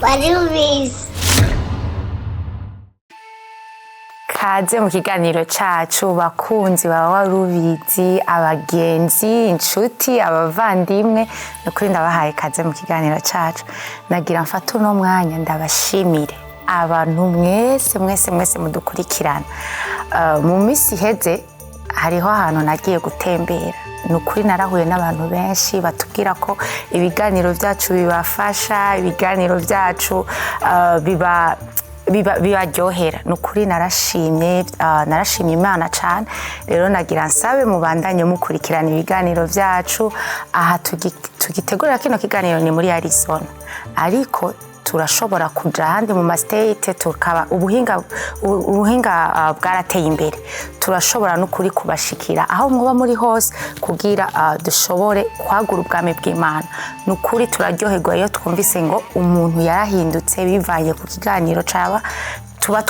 Kubivuguruza. Kaze mu kiganiro cacu bakunzi baba warubizi abagenzi inshuti abavandimwe nukuri ndabahaye kaze mu kiganiro cacu nagira mfata uno mwanya ndabashimire abantu mwese mudukurikirana mu misi heze hariho ahantu nagiye gutembera nukuri narahuye n'abantu benshi batubwira ko ibiganiro vyacu bibafasha ibiganiro vyacu bibaryohera nukuri narashimye Imana cyane rero nagira nsabe mubandanye mukurikirana ibiganiro vyacu aha tugitegurira kino kiganiro ni muri Arizona ariko turashobora kuja handi mu state tukaba ubuhinga bwarateye imbere turashobora n'ukuri kubashikira aho mwoba muri hose kugira dushobore kwagura ubwami bw'Imana n'ukuri turaryoherwa iyo twumvise ngo umuntu yarahindutse bivanye ku kiganiro caba tuba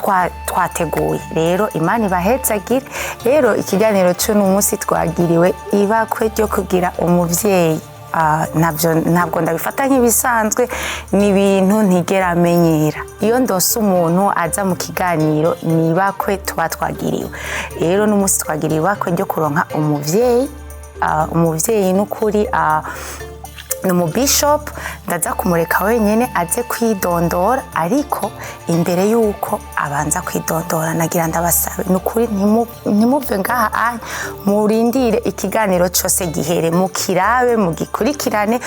twateguye rero Imana ibahetsagire rero ikiganiro cy'uno munsi twagiriwe ibakwe ryo kugira umuvyeyi ntabwo ndabifata nk'ibisanzwe ni ibintu ntigera amenyera iyo ndose umuntu aza mu kiganiro ni ibakwe tuba twagiriwe rero n'umunsi twagiriwe ibakwe ryo kuronka umuvyeyi n'ukuri ni umubishop ndaza kumureka wenyene aze kwidondora ariko imbere yuko abanza kwidondora nagira ndabasabe nukuri ntimuve ngaha murindire ikiganiro cyose gihere mukirabe mugikurikirane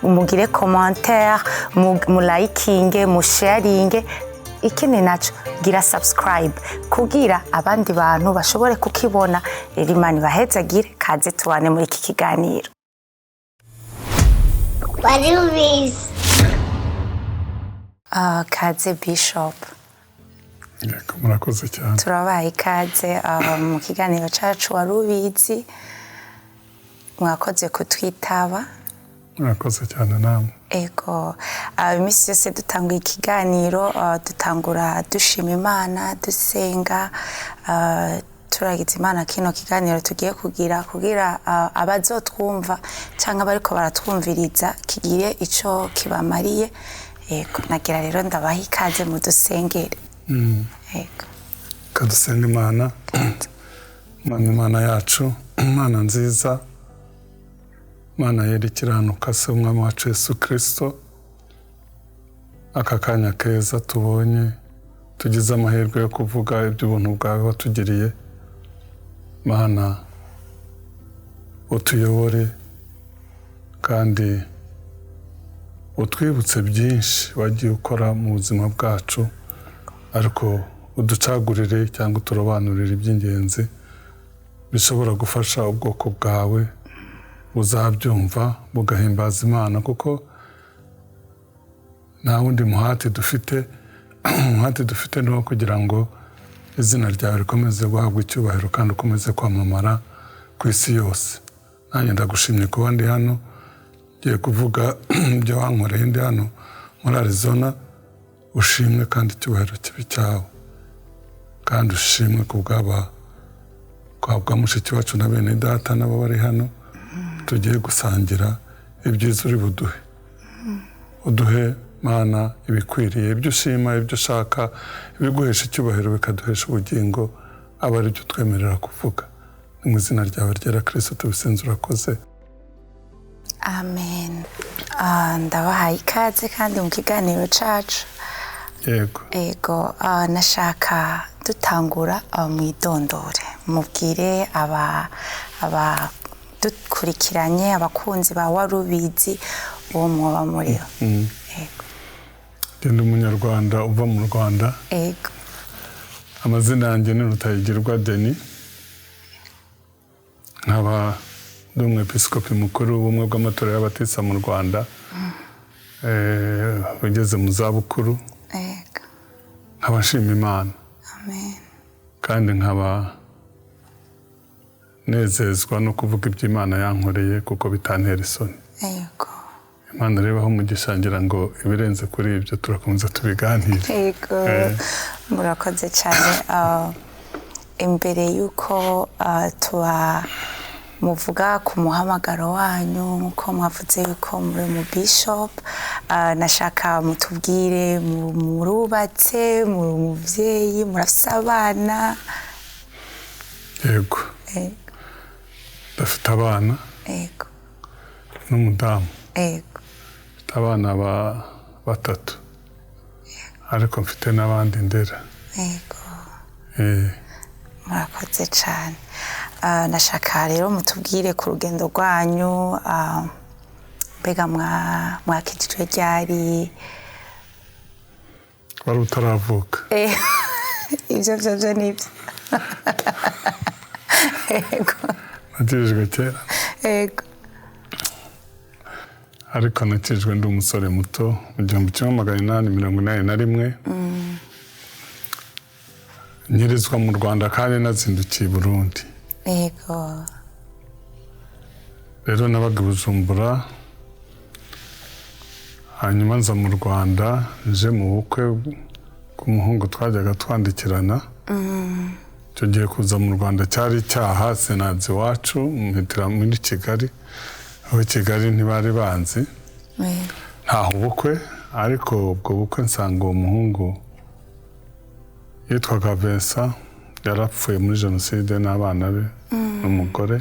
mugire commentaire mu likinge mu sharinge ikindi naco gira subscribe kugira abandi bantu bashobore kukibona rero Imana ibahezagire kaze tubane muri iki kiganiro. Kubivuguruza. Kaze Bishop. Yego murakoze cyane. Turabaye kaze mu kiganiro cacu warubizi mwakoze kutwitaba. Murakoze cyane namwe. Ego imisi yose dutanga ikiganiro dutangura dushima Imana dusenga turagize Imana kino kiganiro tugiye kugira abazotwumva cyangwa bariko baratwumviriza kigire ico kibamariye yego nagira rero ndabaha ikaze mu dusengere yego kadusenga Imana yacu Imana nziza Imana yerekiranuka se umwami wacu Yesu Kristo aka kanya keza tubonye tugize amahirwe yo kuvuga iby'ubuntu bwawe watugiriye Mana utuyobore kandi utwibutse byinshi wagiye ukora mu buzima bwacu ariko uducagurire cyangwa uturobanurire iby'ingenzi bishobora gufasha ubwoko bwawe buzabyumva bugahimbaza Imana kuko nta wundi muhati dufite no kugira ngo izina ryawe rikomeze guhabwa icyubahiro kandi ukomeze kwamamara ku isi yose nanjye ndagushimye kuba ndi hano ngiye kuvuga ibyo wankoreye ndi hano muri Arizona ushimwe kandi icyubahiro kibi cyawe kandi ushimwe kubwa mushiki wacu na bene data nabo bari hano tugiye gusangira ibyiza uri uduhe Mana ibikwiriye ibyo ushima ibyo ushaka ibiguhesha icyubahiro bikaduhesha ubugingo aba ari byo twemerera kuvuga mu izina ryawe ryera Kristo tubisenze urakoze amen ndabahaye ikaze kandi mu kiganiro cacu yego nashaka dutangura mwidondore mubwire dukurikiranye abakunzi ba warubizi uwo mwoba muriho yego ndi umunyarwanda uva mu Rwanda yego amazina yanjye ni Rutayigirwa Deni nkaba ndi umwepiskopi mukuru w'ubumwe bw'amatorero y'abatisa mu Rwanda ugeze mu zabukuru yego nkaba nshima Imana amen kandi nkaba nezezwa no kuvuga iby'Imana yankoreye kuko bitantera isoni yego Imana rebaho umugisha ngira ngo ibirenze kuri ibyo turakomeza tubiganire yego murakoze cyane imbere yuko muvuga ku muhamagaro wanyu nkuko mwavuze yuko muri mu bishop nashaka mutubwire murubatse muri umuvyeyi murafise abana yego dafite abana yego n'umudamu yego mfite abana batatu ariko mfite n'abandi ndera yego murakoze cyane nashaka rero mutubwire ku rugendo rwanyu mbega mwakijijwe ryari wari utaravuka ibyo nibyo yego nakijijwe kera yego ariko nakijijwe ndi umusore muto mu 1881 nyirizwa mu Rwanda kandi nazindukiye i Burundi yego rero nabaga i Bujumbura hanyuma nza mu Rwanda nje mu bukwe k'umuhungu twajyaga twandikirana icyo gihe kuza mu Rwanda cyari icyaha sinazi iwacu mpitira muri Kigali aho Kigali ntibari banzi ntaho ubukwe ariko ubwo bukwe nsanga uwo muhungu yitwaga Vincent yarapfuye muri jenoside n'abana be n'umugore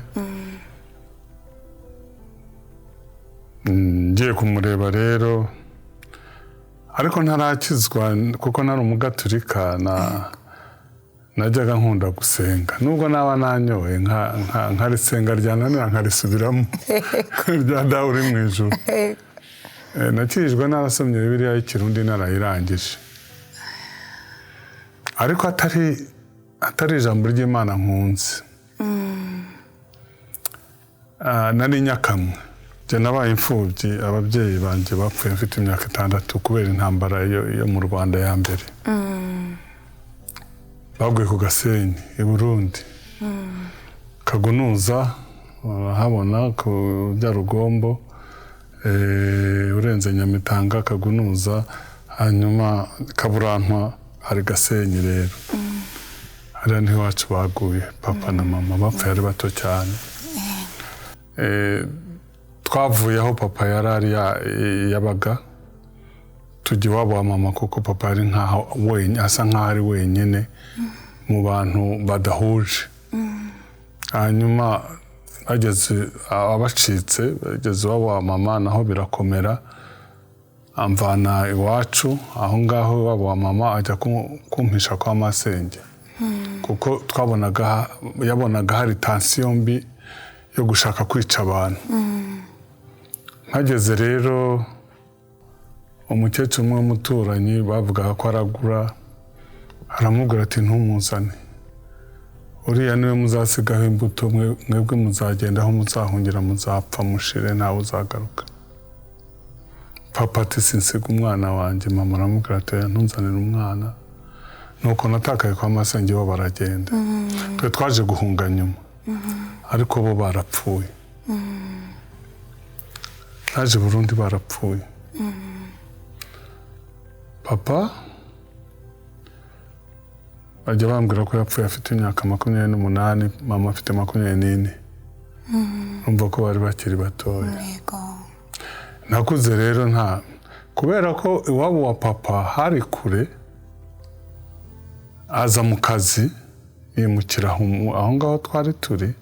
ngiye kumureba rero ariko ntarakizwa kuko nari umugaturika najyaga nkunda gusenga nubwo naba nanyoye nkarisenga ryananira nkarisubiramo rya dawe uri mu ijuru nakijijwe narasomye Bibiliya y'Ikirundi narayirangije ariko atari ijambo ry'Imana nkunze nari nyakamwe je nabaye imfubyi ababyeyi banje bapfuye mfite imyaka 6 kubera intambara yo mu Rwanda ya mbere baguye ku Gasenyi i Burundi Kagunuza habona ku bya Rugombo urenze Nyamitanga Kagunuza hanyuma Kaburantwa hari Gasenyi rero hariya niho iwacu baguye papa na mama bapfuye ari bato cyane twavuye aho papa yarari yabaga tujya iwabo wa mama kuko papa ari nkaho wenyine asa nkaho ari wenyine mu bantu badahuje hanyuma bageze abacitse bageze iwabo wa mama naho birakomera amvana iwacu aho ngaho iwabo wa mama ajya kumpisha kwa masenge kuko yabonaga hari tension mbi yo gushaka kwica abantu hageze rero umukecuru umwe w'umuturanyi bavugaga ko aragura aramubwira ati ntumuzane uriya niwe muzasigaho imbuto mwebwe muzagenda aho muzahungira muzapfa mushire ntawe uzagaruka papa ati sinsiga umwana wanjye mama aramubwira ati ntunzanire umwana nuko natakaye kwa masenge bo baragenda twe twaje guhunga nyuma ariko bo barapfuye naje Burundi barapfuye papa bajya bambwira ko yapfuye afite imyaka 28 mama afite 24 umva ko bari bakiri batoya nakuze rero nta kubera ko iwabo wa papa hari kure aza mu kazi yimukira aho ngaho twari turi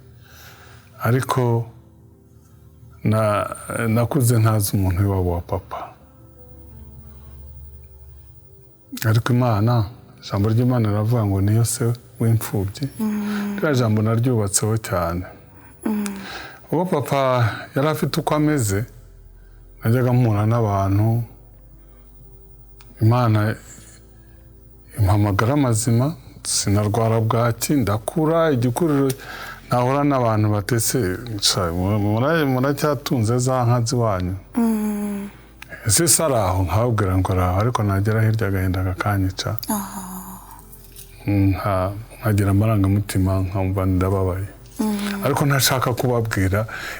ariko nakuze ntazi umuntu iwabo wa papa ariko Imana ijambo ry'Imana riravuga ngo niyo se w'imfubyi rya jambo naryubatseho cyane ubwo papa yari afite uko ameze najyaga mpura n'abantu Imana impamagara amazima sinarwara bwaki ndakura igikuriro nahura n'abantu batese muracyatunze za nka ziwanyu ese saraho nkabwira ngo araho ariko nagera hirya agahinda kakanyica nkagira amarangamutima nkumva ndababaye ariko ntashaka kubabwira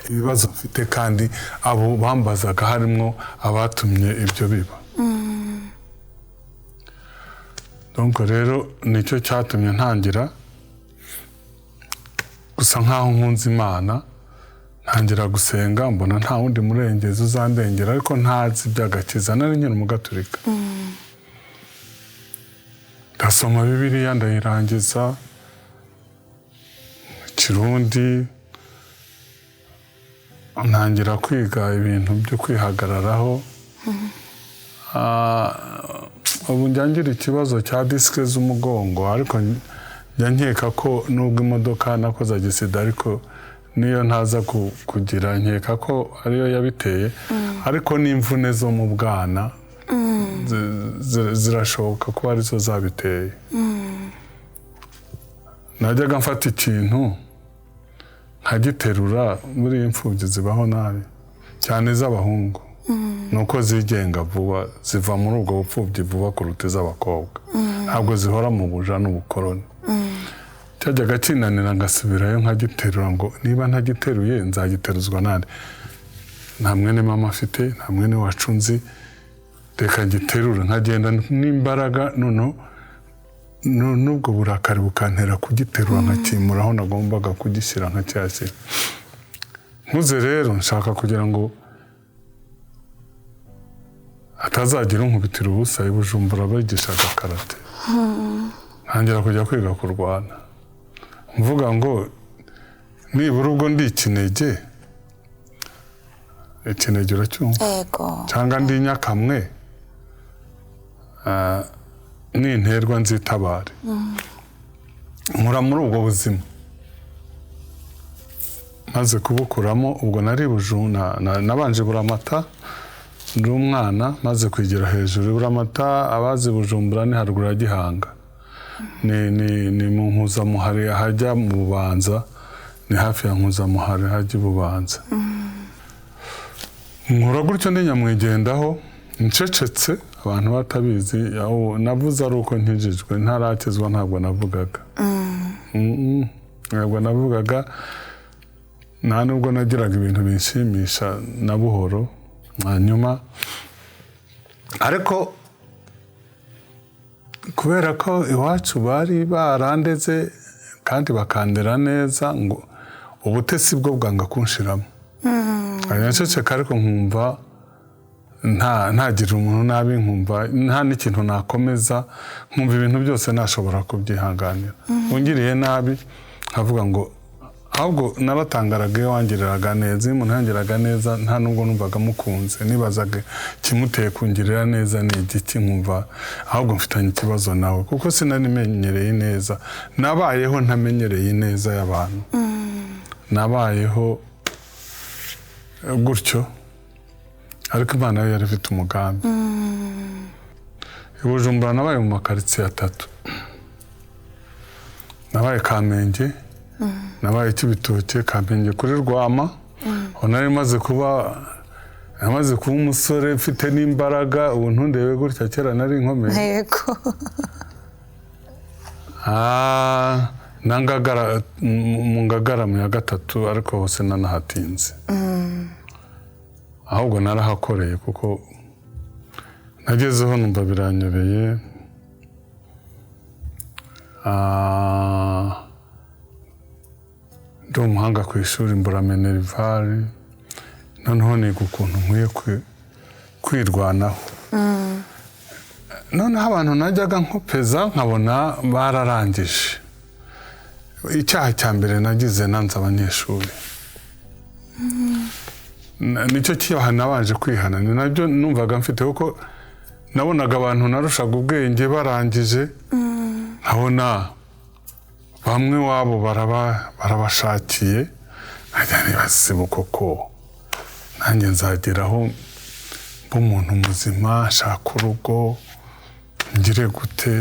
ibibazo mfite kandi abo bambazaga harimo abatumye ibyo biba donc rero nicyo cyatumye ntangira gusa nkaho nkunze Imana ntangira gusenga mbona nta wundi murengezi uzandengera ariko ntazi iby'agakiza nari nyine umugaturika ndasoma Bibiliya ndayirangiza Kirundi ntangira kwiga ibintu byo kwihagararaho ubu njyangira ikibazo cya disike z'umugongo ariko njya nkeka ko nubwo imodoka nakoze agisida ariko niyo ntaza kugira nkeka ko ariyo yabiteye ariko n'imvune zo mu bwana zirashoboka ko arizo zabiteye najyaga mfata ikintu nkagiterura muri imfubyi zibaho nabi cyane z'abahungu nuko zigenga vuba ziva muri ubwo bupfubyi vuba kuruta iz'abakobwa ntabwo zihora mu buja n'ubukoroni cyajyaga kinanira ngasubirayo nkagiterura ngo niba ntagiteruye nzagiteruzwa nande nta mwene mama afite nta mwene wacu nzi reka ngiterure nkagenda n'imbaraga nubwo burakari bukantera kugiterura nkakimura aho nagombaga kugishyira nkacyashyira nkuze rero nshaka kugira ngo atazagira unkubitira ubusa i Bujumbura bigishaga karate ntangira kujya kwiga kurwana mvuga ngo nibura ubwo ndi ikinege uracyumva cyangwa ndi nyakamwe ninterwa nzitabare nkura muri ubwo buzima maze kubukuramo ubwo nari Bujumbura nabanje Buramata ndi umwana maze kwigira hejuru Buramata abazi Bujumbura ni haruguru ya Gihanga ni mu Nkuzamuhari hajya mu Bubanza ni hafi ya Nkuzamuhari hajya Bubanza nkura gutyo ndi nyamwigendaho ncecetse abantu batabizi navuze ari uko nkijijwe ntarakizwa ntabwo navugaga nta nubwo nagiraga ibintu binshimisha na buhoro hanyuma ariko kubera ko iwacu bari barandeze kandi bakandera neza ngo ubutesi bwo bwanga kunshiramo naceceka ariko nkumva ntagira umuntu nabi nkumva nta n'ikintu nakomeza nkumva ibintu byose nashobora kubyihanganira ungiriye nabi nkavuga ngo ahubwo naratangaraga iyo wangiriraga neza iyo umuntu yangiraga neza nta nubwo numvaga mukunze nibazaga kimuteye kungirira neza ni igiki nkumva ahubwo mfitanye ikibazo nawe kuko sinanimenyereye neza nabayeho ntamenyereye neza y'abantu nabayeho gutyo ariko Imana yo yari ifite umugambi i Bujumbura nabaye mu makaritsiye 3 nabaye Kamenge nabaye Kibitoke Kamenge kuri Rwama nari maze kuba umusore mfite n'imbaraga ubu ntundebe gutya kera nari inkomeye yego nangagara mu Ngagara mu ya 3 ariko hose nanahatinze ahubwo narahakoreye kuko nagezeho numva biranyobeye ndi umuhanga ku ishuri mbura minervari noneho niga ukuntu nkwiye kwirwanaho noneho abantu najyaga nkopeza nkabona bararangije icyaha cya mbere nagize nanze abanyeshuri nicyo cyaha nabanje kwihana ni nabyo numvaga mfite kuko nabonaga abantu narushaga ubwenge barangije nkabona bamwe wabo barabashakiye nkajya nibaza koko nanjye nzageraho nk'umuntu muzima nshaka urugo ngire gute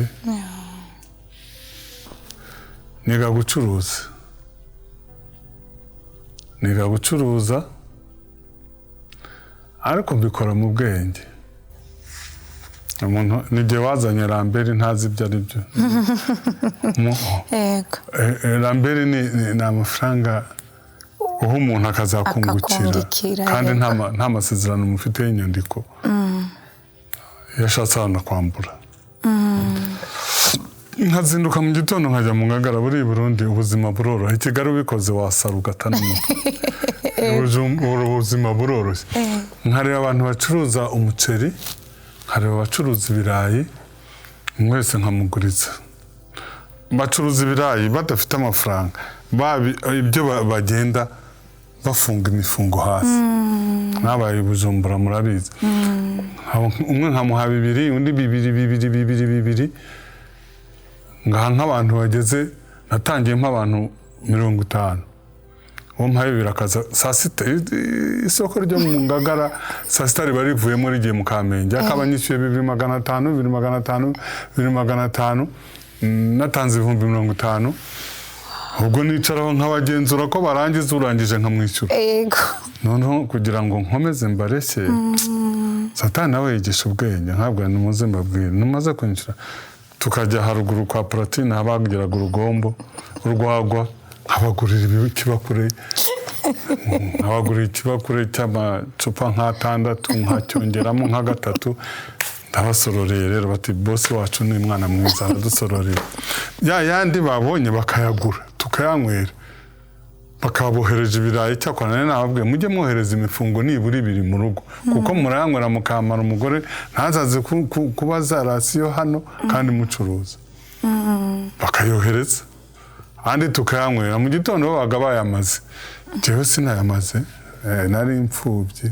niga gucuruza ariko mbikora mu bwenge umuntu n'igihe wazanye Rambere ntazi ibyo ari byo Rambere ni amafaranga uha umuntu akazakungukira kandi nta masezerano mufite y'inyandiko yashatse hano kwambura nkazinduka mu gitondo nkajya mu Ngagara buri Burundi ubuzima buroroha Kigali ubikoze wasaruka n'umutwe ubuzima buroroshye nkareba abantu bacuruza umuceri nkareba abacuruza ibirayi mwese nkamuguriza bacuruza ibirayi badafite amafaranga ibyo bagenda bafunga imifungo hasi nabaye Bujumbura murabizi umwe nkamuha 2 undi 2 ngaha nk'abantu bageze natangiye nk'abantu 50 uwo mpaye birakaza saa sita isoko ryo mu Ngagara saa sita barivuyemo rigiye mu Kamenge akabanyishyuye 2500 2500 natanze 50 ubwo nicaraho nk'abagenzura ko barangiza urangije nkamwishyura yego noneho kugira ngo nkomeze mbareshye Satani nawe yigisha ubwenge ntabwo numuze mbabwira numaze kwinshyura tukajya haruguru kwa Platine habagiraga urugombo urwagwa abagurira ikibakure abagurira ikibakure cy'amacupa nk'atandatu nkacyongeramo nka 3 ndabasororeye rero bati boss wacu ni mwana mwiza aradusororeye yandi babonye bakayagura tukayanywera bakabohereje ibirayi cyakwana nababwiye mujye mwohereza imifungo niburi 2 mu rugo kuko murayanywera mukamara umugore ntazaze kubaza rasiyo hano kandi mucuruza bakayohereza andi tukayanywera mu gitondo babaga bayamaze jewe sinayamaze nari imfubyi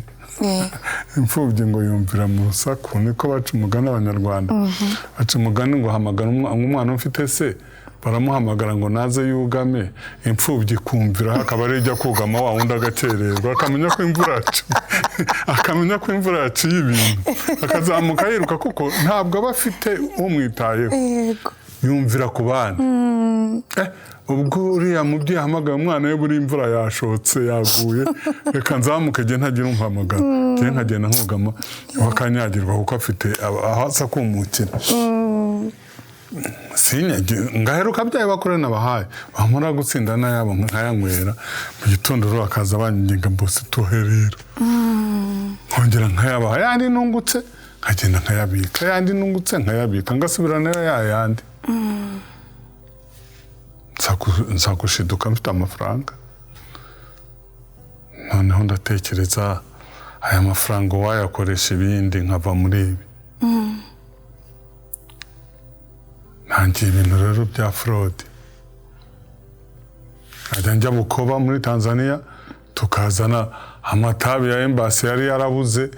ngo yumvira mu rusaku niko baca umugani abanyarwanda baca umugani ngo hamagara umwana ufite se baramuhamagara ngo naze yugame imfubyi kumvira akaba arejya kugama wa wundi agakererwa akamenya ko imvura yaciye ibintu akazamuka yiruka kuko ntabwo aba afite umwitayeho yumvira ku bana ubwo uriya mubyeyi ahamagara umwana we buri imvura yashotse yaguye reka nzamuke je ntagira umpamagara je nkagenda nkugama wakanyagirwa kuko afite ahasa kumukira ngaheruka byaye bakorana bahaye bamara gutsinda nayabo nkayanywera mu gitondo ro akaza banyiga bose tuherera nkongera nkayabaha yandi nungutse nkagenda nkayabika yandi nungutse nkayabika ngasubirana yandi nzagushiduka mfite amafaranga noneho ndatekereza aya mafaranga wayakoresha ibindi nkava muri ibi ntangiye ibintu rero bya fraude ajya njya Bukoba muri Tanzania tukazana amatabi ya embassy yari yarabuze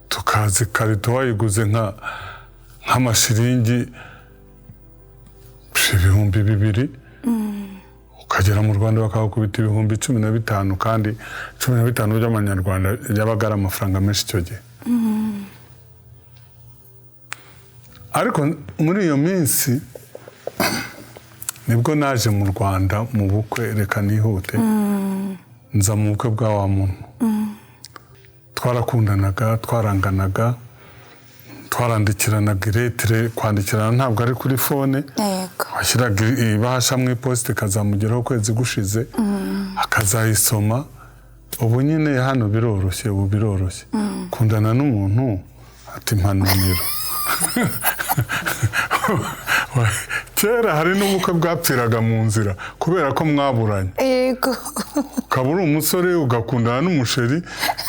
tukazi karito wayiguze nk'amashiringi 2,000 ukagera mu Rwanda bakakubita 15,000 kandi 15 by'amanyarwanda yabagara amafaranga menshi cyo gihe ariko muri iyo minsi nibwo naje mu Rwanda mu bukwe reka nihute nza mu bukwe bwa wa muntu twarakundanaga twaranganaga twarandikiranaga iretire kwandikirana ntabwo ari kuri phone washyiraga ibahasha mu iposite kazamugeraho kwezi gushize akazayisoma ubu nyine hano biroroshye kundana n'umuntu ati mpanumiro kera hari n'ubukwe bwapfiraga mu nzira kubera ko mwaburanye yego ukabura umusore ugakundana n'umusheri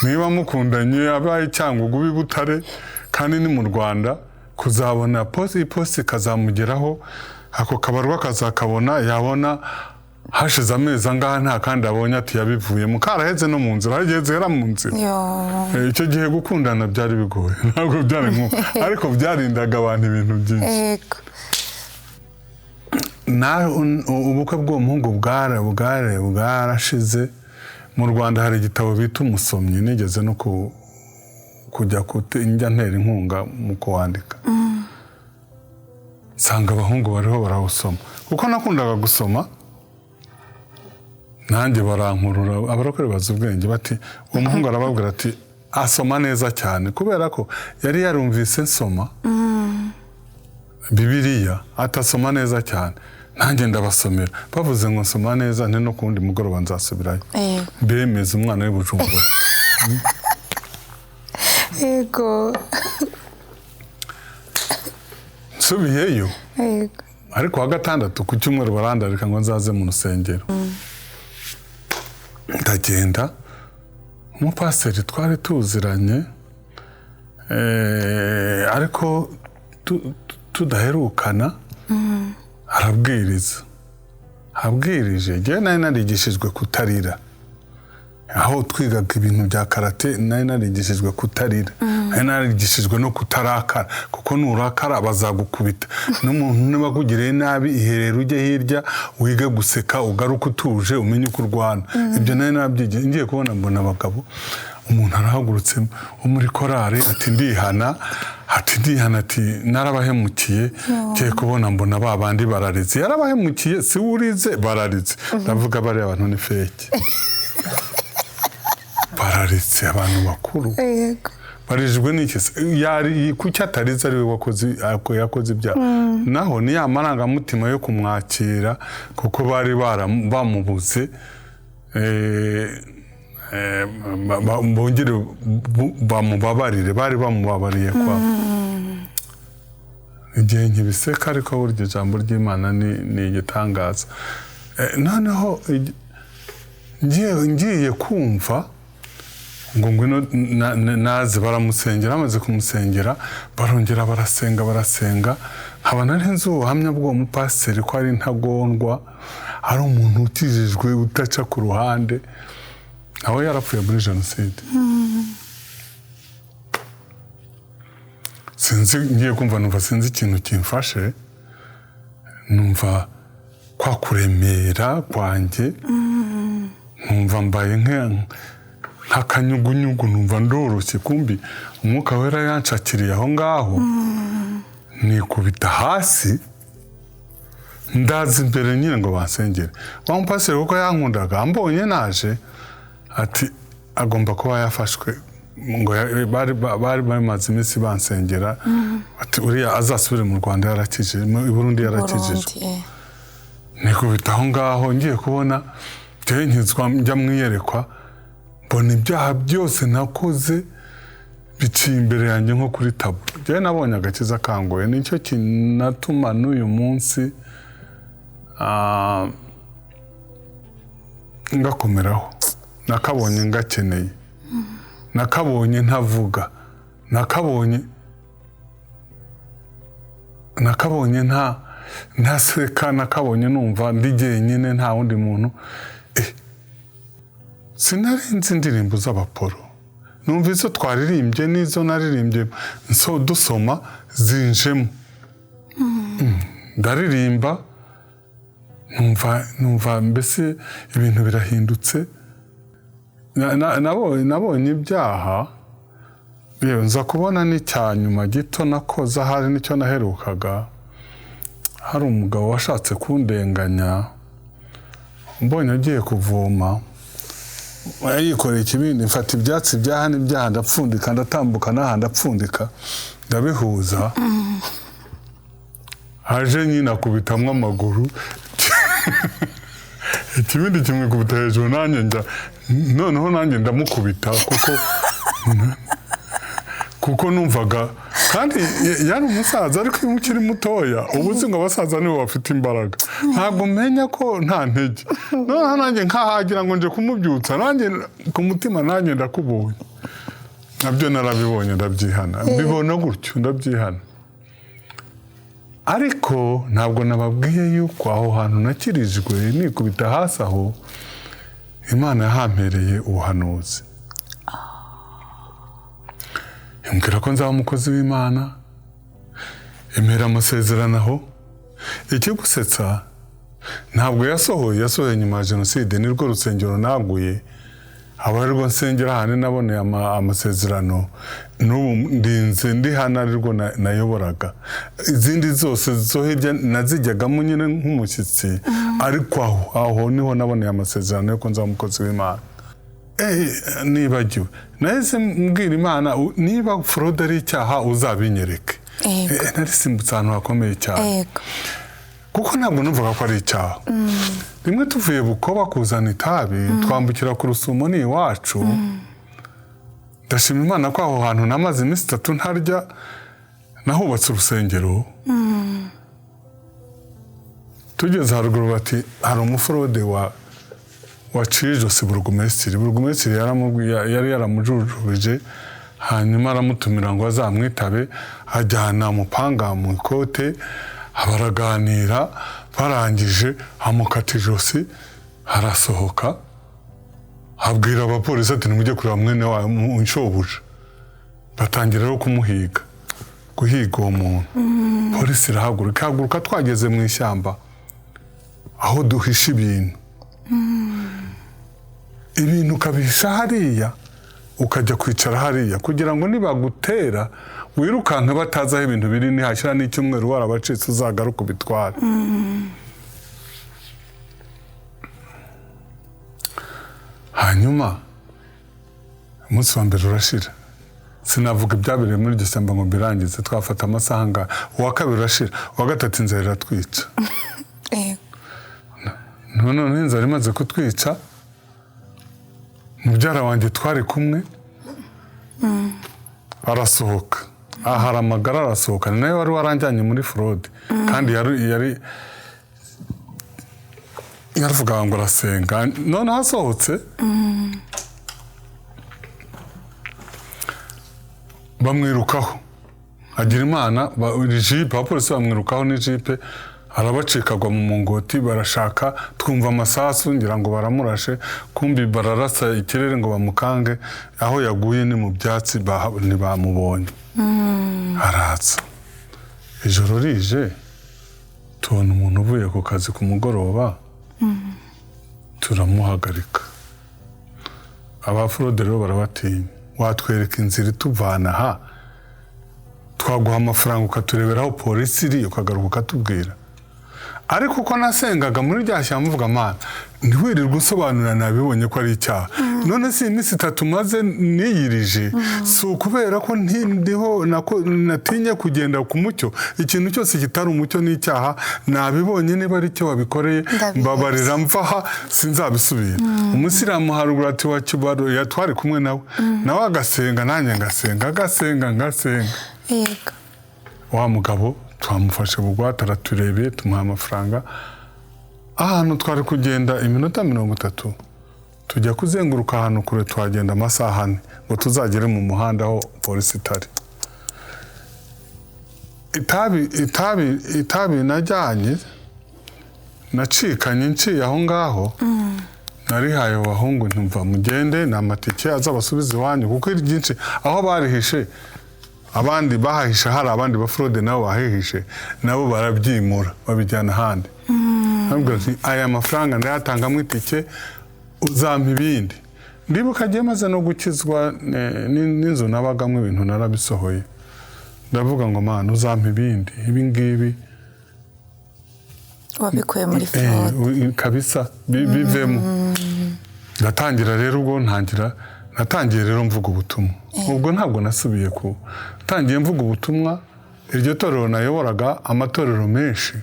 niba mukundanye abaye cyangwa ugubi Butare kandi ni mu Rwanda kuzabona poste kazamugeraho ako kabarwa kazakabona yabona hashize amezi angaha nta kandi abonye ati yabivuye mu karaheze no mu nzira hageze era mu nzira icyo gihe gukundana byari bigoye ntabwo byari nko ariko byarindaga abantu ibintu byinshi ubukwe bw'uwo muhungu bwarashize mu Rwanda hari igitabo bita Umusomyi nigeze no kujya njya ntera inkunga mu kuwandika sanga abahungu bariho barawusoma kuko nakundaga gusoma nanjye barankurura abarokore bazi ubwenge bati uwo muhungu arababwira ati asoma neza cyane kubera ko yari yarumvise nsoma Bibiliya atasoma neza cyane nanjye ndabasomera bavuze ngo nsoma neza nte no kundi mugoroba nzasubirayo bemeza umwana w'Ibujumbura yego subiyeyo ariko wa gatandatu ku cyumweru barandarika ngo nzaze mu rusengero ndagenda umupasiteri twari tuziranye ariko tudaherukana arabwirije njyewe nari narigishijwe kutarira aho twigaga ibintu bya karate nari narigishijwe kutarira nari narigishijwe no kutarakara kuko nurakara bazagukubita n'umuntu nibakugiriye nabi iherera ujye hirya wige guseka ugaruka utuje umenye uko urwana ibyo nari nabyigiye ngiye kubona mbona abagabo umuntu arahagurutse wo muri korari ati ndihana ati narabahemukiye ngiye kubona mbona babandi bararize yarabahemukiye si urize bararize ndavuga bari abantu ni fake bararitse abantu bakuru barijwe n'iki yari kuki atarize ari we yakoze ibyaha naho ni ya marangamutima yo kumwakira kuko bari bamubuze bongere bamubabarire bari bamubabariye kwa igihe nkibiseka ariko burya ijambo ry'Imana ni igitangaza noneho ngiye kumva ngo ngwino naze baramusengera amaze kumusengera barongera barasenga nkaba nari nzi ubuhamya bw'uwo mupasiteri ko ari ntagondwa ari umuntu ukijijwe utaca ku ruhande aho yarapfuye muri jenoside sinzi ngiye kumva numva sinzi ikintu kimfashe numva kwa kuremera kwanjye numva mbaye nk'akanyugunyugu numva ndoroshye kumbi umwuka wera yanshakiriye aho ngaho nikubita hasi ndaza imbere nyine ngo bansengere wa mupasiteri kuko yankundaga ambonye naje ati agomba kuba yafashwe ngo bari bamaze iminsi bansengera ati uriya azasubire mu Rwanda yarakijije i Burundi yarakijije nikubita aho ngaho ngiye kubona nkizwa njya mwiyerekwa mbona ibyaha byose nakoze biciye imbere yanjye nko kuri tabu njyewe nabonye agakiza kangoye nicyo kinatuma n'uyu munsi ngakomeraho nakabonye ngakeneye nakabonye ntavuga nakabonye ntaseka nakabonye numva ndi jyenyine nta wundi muntu sinarenze indirimbo z'abaporo numva izo twaririmbye n'izo naririmbye dusoma zinjemo ndaririmba numva mbese ibintu birahindutse nabonye ibyaha yewe nza kubona n'icyanyuma gito nakoze ahari nicyo naherukaga hari umugabo washatse kundenganya mbonye agiye kuvoma yikoreye ikibindi mfata ibyatsi bya hano ibyaha ndapfundika ndatambuka n'aha ndapfundika ndabihuza haje nyine akubitamwo amaguru ikibindi kimwe kubita hejuru nanjye noneho nanjye ndamukubita kuko numvaga kandi yari umusaza ariko iyo ukiri mutoya ubu uzi ngo abasaza nibo bafite imbaraga ntabwo menya ko nta ntege noneho nanjye nkahagira ngo nje kumubyutsa nanjye ku mutima nanjye ndakubonye nabyo narabibonye ndabyihana mbibona gutyo ndabyihana ariko ntabwo nababwiye yuko aho hantu nakirijwe nikubita hasi aho Imana yahampereye ubuhanuzi imbwira ko nzaba umukozi w'Imana impera amasezerano aho ikigusetsa ntabwo yasohoye nyuma ya jenoside nirwo rusengero naguye aba arirwo nsengera hane naboneye amasezerano n'ubu ndinze ndi hano arirwo nayoboraga izindi zose zo hirya nazijyagamo nyine nk'umushyitsi ariko aho niho naboneye amasezerano yuko nzaba umukozi w'Imana nibagiwe nahise mbwira Imana niba fraude ari icyaha uzabinyereke narisimbutse ahantu hakomeye cyane kuko ntabwo numvaga ko ari icyaha rimwe tuvuye Bukoba kuzana itabi twambukira ku Rusumo ni iwacu ndashima Imana ko aho hantu namaze iminsi 3 ntarya nahubatse urusengero tugeze haruguru bati hari umufurode waciye ijosi burugumesitiri yari yaramujujubije hanyuma aramutumira ngo azamwitabe ajyana umupanga mu ikote baraganira barangije amukata ijosi arasohoka abwira abapolisi ati nimujye kureba mwene wa inshobuja batangira rero kumuhiga guhiga uwo muntu polisi irahaguruka twageze mu ishyamba aho duhisha ibintu ukabihisha hariya ukajya kwicara hariya kugira ngo nibagutera wirukanka batazi aho ibintu biri nihashyira n'icyumweru warabacitse uzagaruka ubitware. hanyuma umunsi wa mbere urashira sinavuga ibyabereye muri December ngo mbirangize twafata amasaha nga uwa kabiri urashira uwa gatatu inzara iratwica none inzara imaze kutwica mubyara wanjye twari kumwe arasohoka aharamagara arasohoka nawe wari waranjyanye muri fraude kandi yari yaravuga ngo arasenga none hasohotse bamwirukaho agira imana jipe abapolisi bamwirukaho n'ijipe arabacikagwa mu mungoti barashaka twumva amasasu ngira ngo baramurashe kumbi bararasa ikirere ngo bamukange aho yaguye ni mu byatsi ntibamubonye aratsa ijoro rije tubona umuntu uvuye ku kazi ku mugoroba turamuhagarika abafurode rero barabatinya watwereka inzira ituvana aha twaguha amafaranga ukatureberaho polisi iri ukagaruka ukatubwira ariko uko nasengaga muri rya shyamba mvuga mana ntiwirirwe usobanura nabibonye ko ari icyaha none si iminsi 3 maze niyirije si ukubera ko ndiho natinye kugenda ku mucyo ikintu cyose kitari umucyo n'icyaha nabibonye niba ari cyo wabikoreye mbabarira mvaha sinzabisubira umusiramu haruguru ati wa Kibaro yatwari kumwe nawe agasenga nanjye ngasenga yego wa mugabo twamufashe bugwata araturebeye tumuha amafaranga ahantu twari kugenda iminota 30 tujya kuzenguruka ahantu kure twagenda amasaha 4 ngo tuzagere mu muhanda aho polisi itari itabi najyanye nacikanye nciye aho ngaho narihaye abahungu ntumva mugende n'amatike azabasubiza iwanyu kuko iri byinshi aho barihishe abandi bahahisha hari abandi bafrode nabo bahihishe nabo barabyimura babijyana ahandi ntabwo aya mafaranga ndayatangamo itike uzampa ibindi ndibuka agiye maze no gukizwa n'inzu nabagamo ibintu narabisohoye ndavuga ngo mana uzampa ibindi ibi ngibi wabikuye muri fraude kabisa bivemo ndatangira rero ubwo natangiye rero mvuga ubutumwa ubwo ntabwo nasubiye ku tangiye mvuga ubutumwa iryo torero nayoboraga amatorero menshi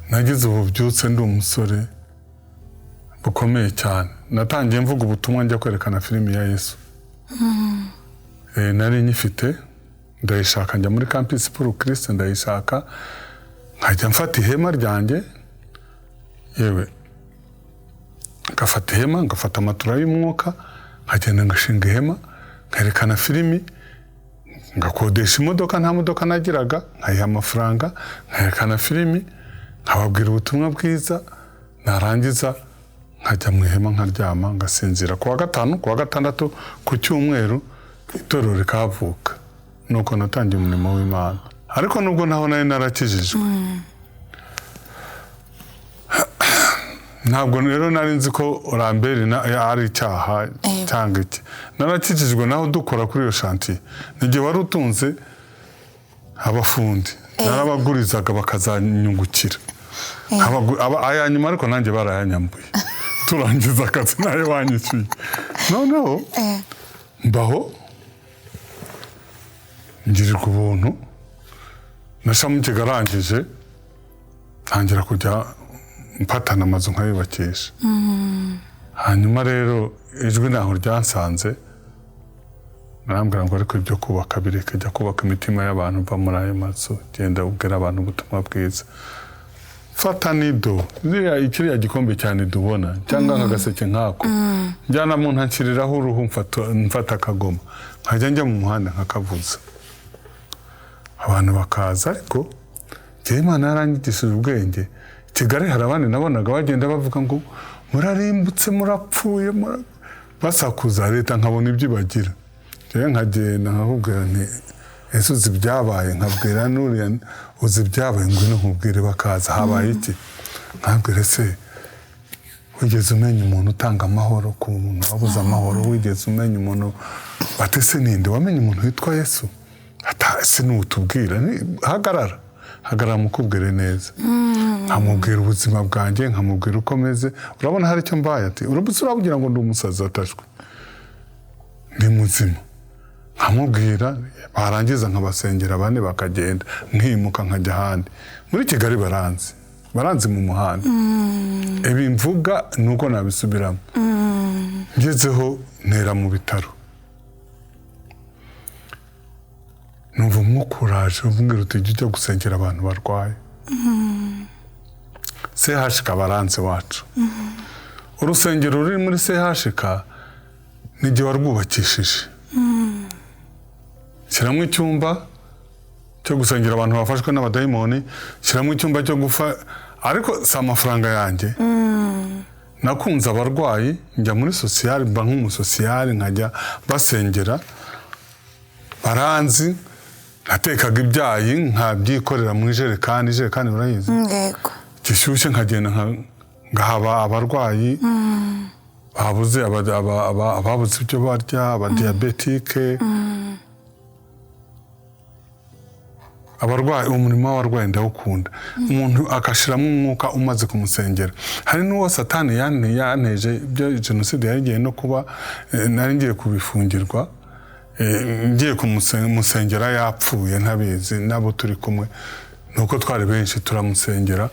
nagize ububyutse ndi umusore bukomeye cyane natangiye mvuga ubutumwa njya kwerekana filimi ya Yesu nari nyifite ndayishaka njya muri campus pour Christ ndayishaka nkajya mfata ihema ryanjye yewe ngafata ihema ngafata amatura y'umwuka nkagenda ngashinga ihema nkerekana filimi ngakodesha imodoka nta modoka nagiraga nkayiha amafaranga nkerekana filimi nkababwira ubutumwa bwiza narangiza nkajya mu ihema nkaryama ngasinzira kuwa gatanu kuwa gatandatu ku cyumweru itorero rikavuka nuko natangiye umurimo w'Imana ariko nubwo naho nari narakijijwe ntabwo rero nari nzi ko Ramberi ari icyaha cyangwa iki narakijijwe naho dukora kuri iyo shantiye n'igihe wari utunze abafundi narabagurizaga bakazanyungukira aya nyuma ariko nanjye barayanyambuye turangiza akazi nayo banyishyuye noneho mbaho ngirirwa ubuntu nashamuke garangije ntangira kujya mpatana amazu nkayubakisha . Hanyuma rero ijwi naho ryansanze narambwira ngo ariko ibyo kubaka bireke, jya kubaka imitima y'abantu, va muri ayo mazu, genda ubwira abantu ubutumwa bwiza. Fata nido ziriya ikiriya gikombe cyane dubona cyangwa nk'agaseke nkako, njyana mu ntakiriraho uruhu, mfata akagoma nkajya njya mu muhanda nkakavuza, abantu bakaza. Ariko njyewe Imana yaranyigishije ubwenge. Kigali hari abandi nabonaga bagenda bavuga ngo murarimbutse, murapfuye, basakuza, leta nkabona ibyo bagira. Njyewe nkagenda nkakubwira nti ese uzi ibyabaye, nkabwira n'uriya uzi ibyabaye, ngwino nkubwire, bakaza habaye iki, nkabwira se wigeze umenya umuntu utanga amahoro ku muntu wabuze amahoro, wigeze umenya umuntu batese ninde wamenye umuntu witwa Yesu, atase n'utubwira, hagarara mukubwire neza, nkamubwira ubuzima bwanjye, nkamubwira uko meze, urabona hari icyo mbaye, ati urabugira ngo ndi umusazi watashwe, ndi muzima, nkamubwira, barangiza nkabasengera, bane bakagenda, nkimuka nkajya ahandi. Muri Kigali baranzi mu muhanda, ibi mvuga nuko nabisubiramo. Ngezeho ntera mu bitaro, numva umukuraje umbwira uti jya gusengera abantu barwaye. CHK baranze wacu, urusengero ruri muri CHK nijye warwubakishije, shyiramo icyumba cyo gusengera abantu bafashwe n'abadayimoni, shyiramo icyumba cyo gufa, ariko si amafaranga yanjye. Nakunze abarwayi, njya muri sosiyali, mba nk'umusosiyali, nkajya basengera, baranzi. Natekaga ibyayi nkabyikorera mu ijerekani urayizi, yego, gishyushye, nkagenda ngahaba abarwayi babuze ibyo barya, abadiyabetike, abarwayi. Umurimo w'abarwayi ndawukunda, umuntu akashiramo umwuka umaze kumusengera. Hari n'uwo Satani yanteje ibyo Jenoside yagiye no kuba, nari ngiye kubifungirwa, ngiye kumusengera yapfuye ntabizi, nabo turi kumwe, nuko twari benshi turamusengera,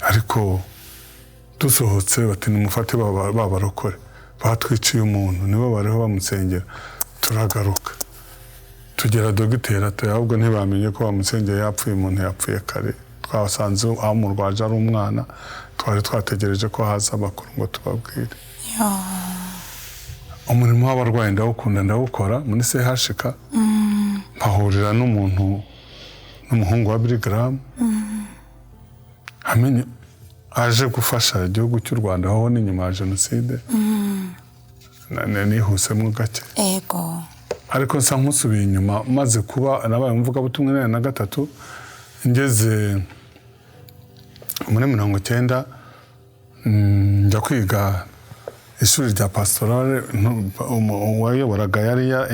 ariko dusohotse bati nimufate babarokore, batwiciye umuntu, nibo bariho bamusengera. Turagaruka tugera dogiteri ati ahubwo ntibamenye ko bamusengera yapfuye, umuntu yapfuye kare, twasanze aho murwaje ari umwana, twari twategereje ko haza amakuru ngo tubabwire. Umurimo w'abarwayi ndawukunda, ndawukora muri CHK. Mpahurira n'umuhungu wa Birigram, amenye aje gufasha igihugu cy'u Rwanda aho n'inyuma ya Jenoside. Nihusemo gake, yego, ariko nsa nkusubiye inyuma, maze kuba nabaye umuvugabutumwa na gatatu, ngeze muri 90 njya kwiga ishuri rya pastorale. Uwayoboraga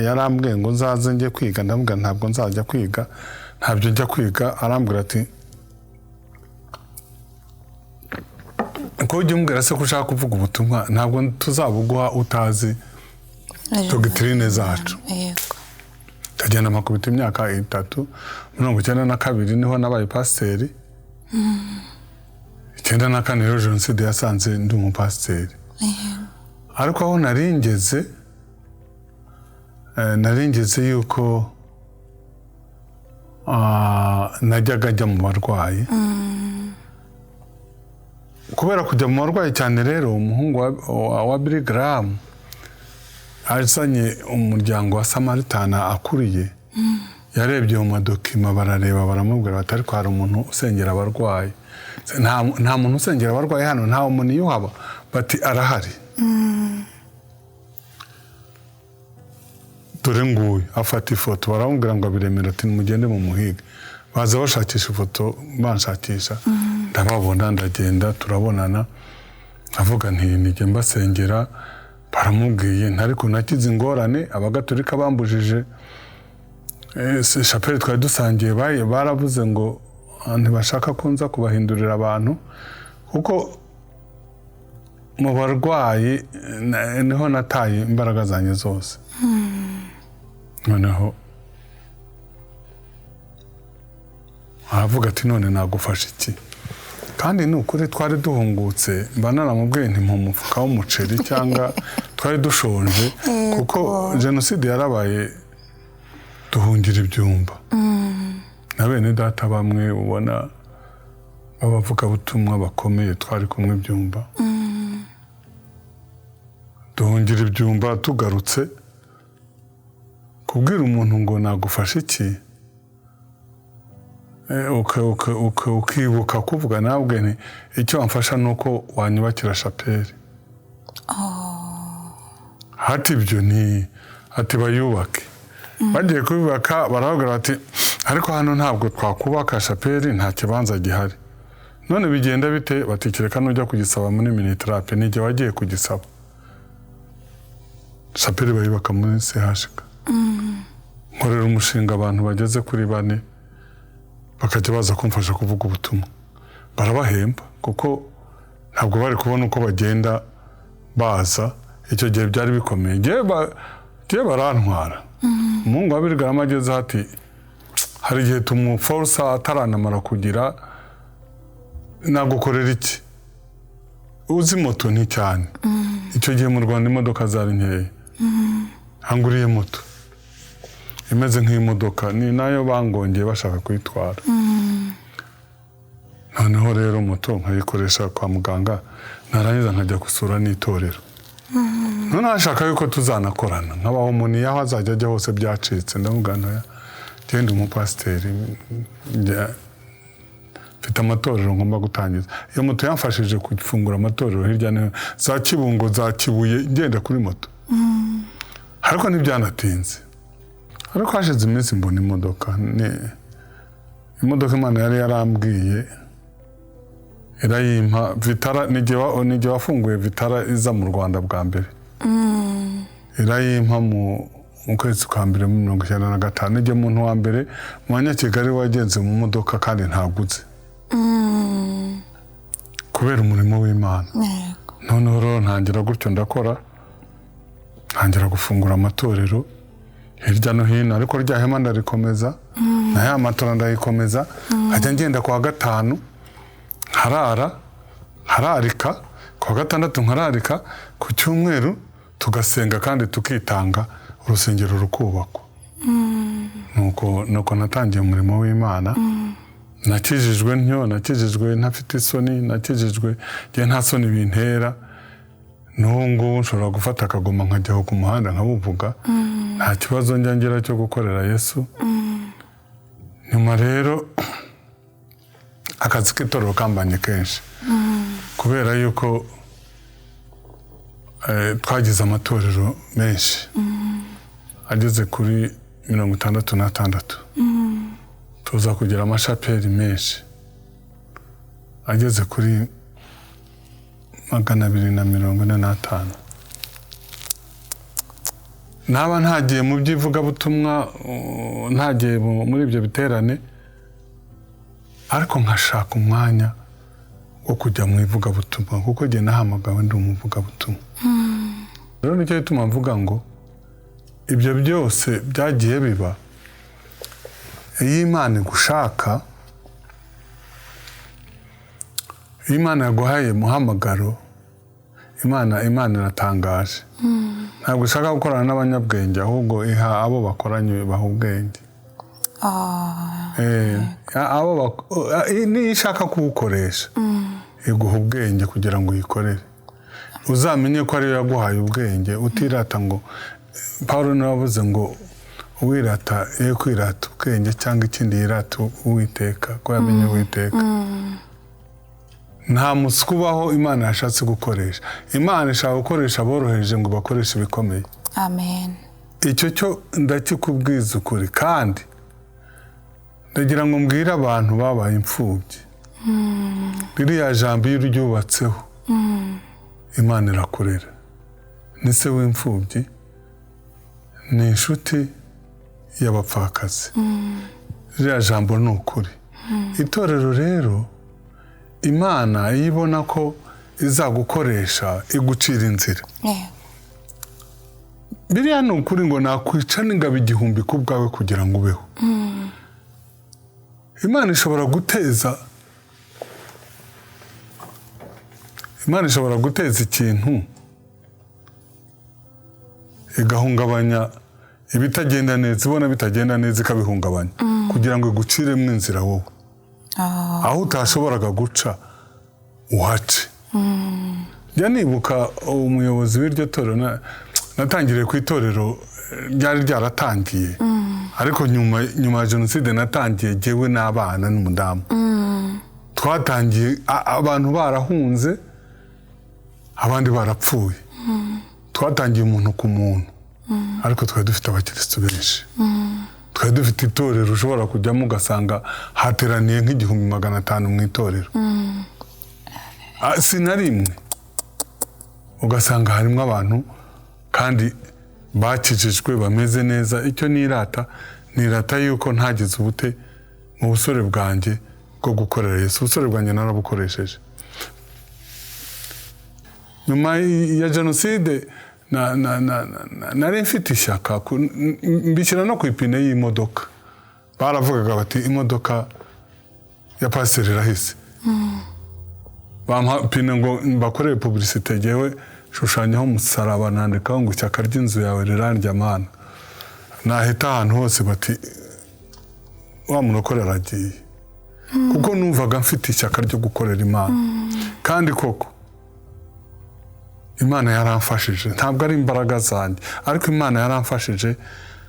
yarambwiye ngo nzaze njye kwiga, ndambwira ntabwo nzajya kwiga, ntabyo njya kwiga. Arambwira ati ko ujya umbwira se ko ushaka kuvuga ubutumwa, ntabwo tuzabuguha utazi dogitrine zacu. Tagenda makubita imyaka 3, 92 niho nabaye pasiteri. 94 rero Jenoside yasanze ndi umupasiteri. Ariko aho naringeze yuko najyaga njya mu barwayi. Kubera kujya mu barwayi cyane rero, umuhungu wa Birigram azanye umuryango wa Samaritana akuriye, yarebye mu madokima, barareba, baramubwira bati ariko hari umuntu usengera abarwayi. Nta muntu usengera abarwayi hano, nta umuntu iyo haba, bati arahari. Dore nguyu, afata ifoto, baramubwira ngo abiremera, ati mugende mu muhiga. Baza bashakisha ifoto, banshakisha, ndababona, ndagenda, turabonana, avuga nti nijye mbasengera. Baramubwiye ntariko nakize ingorane, abagatolika bambujije chapelle twari dusangiye, baravuze ngo ntibashaka ko nza kubahindurira abantu, kuko mu barwayi niho nataye imbaraga zanjye zose. Noneho aravuga ati none nagufasha iki? Kandi nukuri twari duhungutse, naramubwiye nti mu mufuka w'umuceri cyangwa twari dushonje, kuko Jenoside yarabaye duhungira ibyumba na bene data bamwe ubona b'abavugabutumwa bakomeye twari kumwe ibyumba duhungira ibyumba tugarutse kubwira umuntu ngo nagufasha iki ukibuka kuvuga nabwe nti icyo wamfasha ni uko wanyubakira shapeli hati ibyo ni ati bayubake bagiye kubibaka baravuga bati ariko hano ntabwo twakubaka shapeli nta kibanza gihari none bigenda bite batikireka nujya kugisaba muri miniterape n'igihe wagiye kugisaba shapeli bayubaka muri CHK nkorera umushinga abantu bageze kuri 4 bakajya baza kumfasha kuvuga ubutumwa barabahemba kuko ntabwo bari kubona uko bagenda baza icyo gihe byari bikomeye giye barantwara umungu wabirigama ageze ati hari igihe tumuforsa ataranamara kugira nagukorera iki uzi moto nti cyane icyo gihe mu Rwanda imodoka zari nkeya hanguriye moto imeze nk'imodoka ni nayo bangongeye bashaka kuyitwara noneho rero moto nkayikoresha kwa muganga narangiza nkajya gusura n'itorero none ashaka yuko tuzanakorana nkabaho umuntu yaho azajya ajya hose byacitse ndamugana genda umupasiteri mfite amatorero ngomba gutangiza iyo moto yamfashije gufungura amatorero hirya no za Kibungo za Kibuye ngenda kuri moto ariko ntibyanatinze ariko hashize iminsi mbona imodoka Imana yari yarambwiye irayimpa Vitara n'igihe wafunguye Vitara iza mu Rwanda bwa mbere irayimpa mu kwezi kwa mbere mu 1995 n'igihe umuntu wa mbere mu Banyakigali wagenze mu modoka kandi ntaguze kubera umurimo w'Imana noneho rero ntangira gutyo ndakora ntangira gufungura amatorero hirya no hino ariko rya hema ndarikomeza na ya matora ndayikomeza ajya ngenda kwa gatanu hararika kwa gatandatu nkararika ku cyumweru tugasenga kandi tukitanga urusengero rukubakwa nuko natangiye umurimo w'Imana nakijijwe nakijijwe ntafite isoni nakijijwe ngiye nta soni bintera n'ubu nshobora gufata akagoma nkajyaho ku muhanda nkabuvuga nta kibazo njyangira cyo gukorera Yesu nyuma rero akazi k'itorero kambanye kenshi kubera yuko twagize amatorero menshi ageze kuri 66 tuza kugira amashapeli menshi ageze kuri 245 naba ntagiye mu by'ivugabutumwa ntagiye muri ibyo biterane ariko nkashaka umwanya wo kujya mu ivugabutumwa kuko ngiye nahamagawe ndi umuvugabutumwa rero nicyo gituma mvuga ngo ibyo byose byagiye biba iyo Imana igushaka Imana yaguhaye muhamagaro Imana iratangaje ntabwo ushaka gukorana n'abanyabwenge ahubwo iha abo bakoranye baha ubwenge ni ishaka kuwukoresha iguha ubwenge kugira ngo uyikorere uzamenye ko ariyo yaguhaye ubwenge utirata ngo Paulo navuze ngo uwirata ye kwirata ubwenge cyangwa ikindi yirata Uwiteka ko yamenye Uwiteka nta muskubaho Imana yashatse gukoresha Imana ishaka gukoresha aboroheje ngo bakoreshe ibikomeye amen icyo cyo ndakikubwiza ukuri kandi ndagira ngo mbwire abantu babaye imfubyi ririya jambo iyo uryubatseho Imana irakurera ni se w'imfubyi ni inshuti y'abapfakazi ririya jambo ni ukuri itorero rero Imana yibona ko izagukoresha igucira inzira biriya ni ukuri ngo nakwica n'ingabo igihumbi ku bwawe kugira ngo ubeho Imana ishobora guteza ikintu igahungabanya ibitagenda neza ibona bitagenda neza ikabihungabanya kugira ngo iguciremo inzira wowe aho utashoboraga guca uhace njya nibuka umuyobozi w'iryo torero natangiriye ku itorero ryari ryaratangiye ariko nyuma ya jenoside natangiye jyewe n'abana n'umudamu twatangiye abantu barahunze abandi barapfuye twatangiye umuntu ku muntu ariko twari dufite abakirisitu benshi twari dufite itorero ushobora kujyamo ugasanga hateraniye nk'igihumbi 500 mu itorero si na rimwe ugasanga harimo abantu kandi bakijijwe bameze neza icyo nirata yuko ntagize ubute mu busore bwanjye bwo gukorera Yesu ubusore bwanjye narabukoresheje nyuma ya jenoside nari mfite ishyaka mbishyira no ku ipine y'imodoka baravugaga bati imodoka ya pasiteri irahise bampa pine ngo mbakorere publicité jyewe shushanyaho umusaraba nandikaho ngo ishyaka ry'inzu yawe rirandya mana nahita ahantu hose bati wa murokore aragiye kuko numvaga mfite ishyaka ryo gukorera Imana kandi koko Imana yaramfashije ntabwo ari imbaraga zanjye ariko Imana yaramfashije